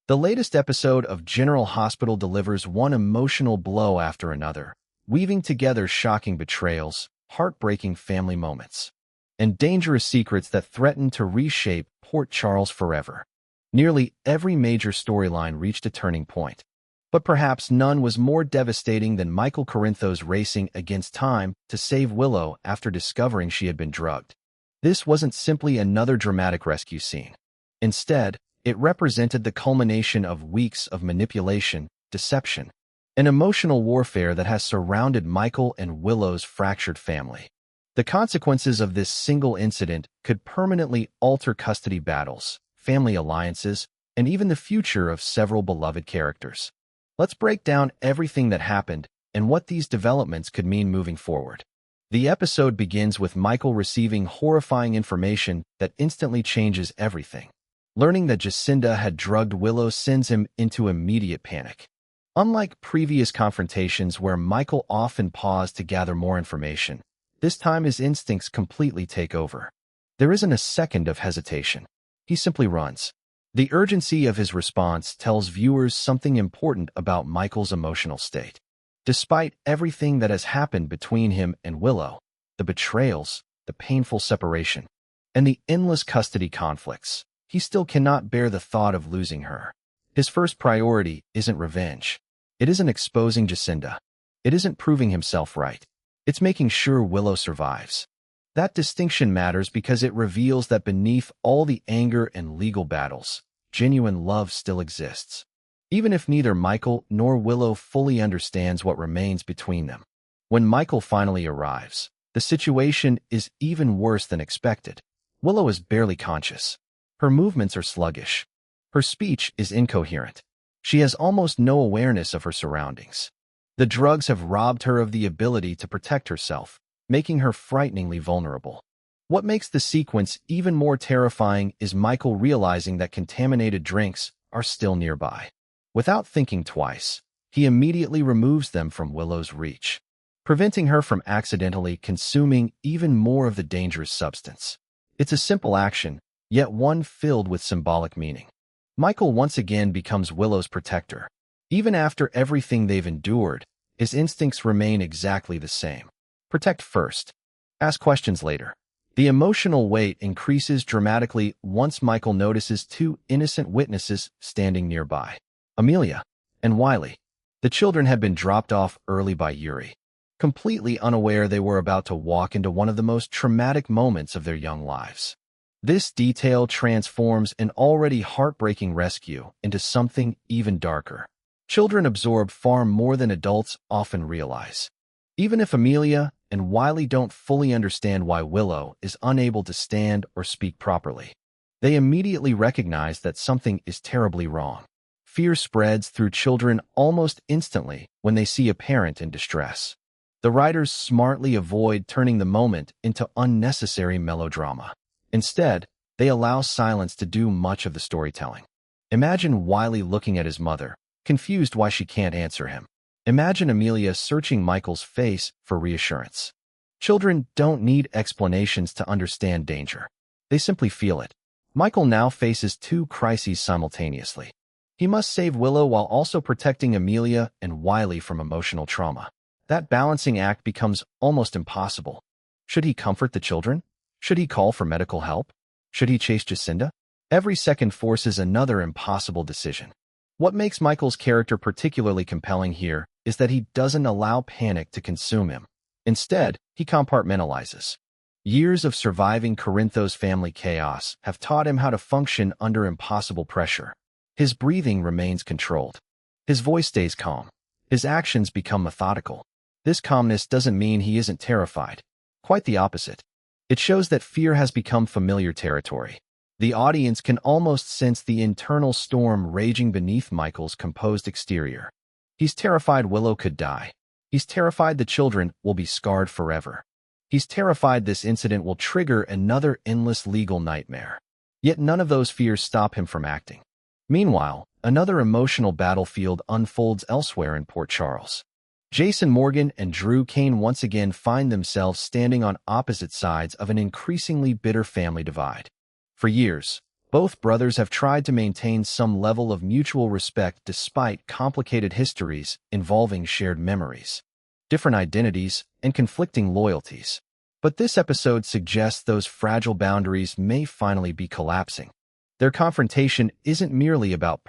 The latest episode of General Hospital delivers one emotional blow after another, weaving together shocking betrayals, heartbreaking family moments, and dangerous secrets that threaten to reshape Port Charles forever. Nearly every major storyline reached a turning point, but perhaps none was more devastating than Michael Corinthos racing against time to save Willow after discovering she had been drugged. This wasn't simply another dramatic rescue scene. Instead, it represented the culmination of weeks of manipulation, deception, and emotional warfare that has surrounded Michael and Willow's fractured family. The consequences of this single incident could permanently alter custody battles, family alliances, and even the future of several beloved characters. Let's break down everything that happened and what these developments could mean moving forward. The episode begins with Michael receiving horrifying information that instantly changes everything. Learning that Jacinda had drugged Willow sends him into immediate panic. Unlike previous confrontations where Michael often paused to gather more information, this time his instincts completely take over. There isn't a second of hesitation. He simply runs. The urgency of his response tells viewers something important about Michael's emotional state. Despite everything that has happened between him and Willow, the betrayals, the painful separation, and the endless custody conflicts, he still cannot bear the thought of losing her. His first priority isn't revenge. It isn't exposing Jacinda. It isn't proving himself right. It's making sure Willow survives. That distinction matters because it reveals that beneath all the anger and legal battles, genuine love still exists. Even if neither Michael nor Willow fully understands what remains between them. When Michael finally arrives, the situation is even worse than expected. Willow is barely conscious. Her movements are sluggish. Her speech is incoherent. She has almost no awareness of her surroundings. The drugs have robbed her of the ability to protect herself, making her frighteningly vulnerable. What makes the sequence even more terrifying is Michael realizing that contaminated drinks are still nearby. Without thinking twice, he immediately removes them from Willow's reach, preventing her from accidentally consuming even more of the dangerous substance. It's a simple action, yet one filled with symbolic meaning. Michael once again becomes Willow's protector. Even after everything they've endured, his instincts remain exactly the same. Protect first. Ask questions later. The emotional weight increases dramatically once Michael notices two innocent witnesses standing nearby. Amelia and Wiley. The children had been dropped off early by Yuri, completely unaware they were about to walk into one of the most traumatic moments of their young lives. This detail transforms an already heartbreaking rescue into something even darker. Children absorb far more than adults often realize. Even if Amelia and Wiley don't fully understand why Willow is unable to stand or speak properly, they immediately recognize that something is terribly wrong. Fear spreads through children almost instantly when they see a parent in distress. The writers smartly avoid turning the moment into unnecessary melodrama. Instead, they allow silence to do much of the storytelling. Imagine Wiley looking at his mother, confused why she can't answer him. Imagine Amelia searching Michael's face for reassurance. Children don't need explanations to understand danger. They simply feel it. Michael now faces two crises simultaneously. He must save Willow while also protecting Amelia and Wiley from emotional trauma. That balancing act becomes almost impossible. Should he comfort the children? Should he call for medical help? Should he chase Jacinda? Every second forces another impossible decision. What makes Michael's character particularly compelling here is that he doesn't allow panic to consume him. Instead, he compartmentalizes. Years of surviving Corinthos family chaos have taught him how to function under impossible pressure. His breathing remains controlled. His voice stays calm. His actions become methodical. This calmness doesn't mean he isn't terrified. Quite the opposite. It shows that fear has become familiar territory. The audience can almost sense the internal storm raging beneath Michael's composed exterior. He's terrified Willow could die. He's terrified the children will be scarred forever. He's terrified this incident will trigger another endless legal nightmare. Yet none of those fears stop him from acting. Meanwhile, another emotional battlefield unfolds elsewhere in Port Charles. Jason Morgan and Drew Kane once again find themselves standing on opposite sides of an increasingly bitter family divide. For years, Both brothers have tried to maintain some level of mutual respect despite complicated histories involving shared memories, different identities, and conflicting loyalties. But this episode suggests those fragile boundaries may finally be collapsing. Their confrontation isn't merely about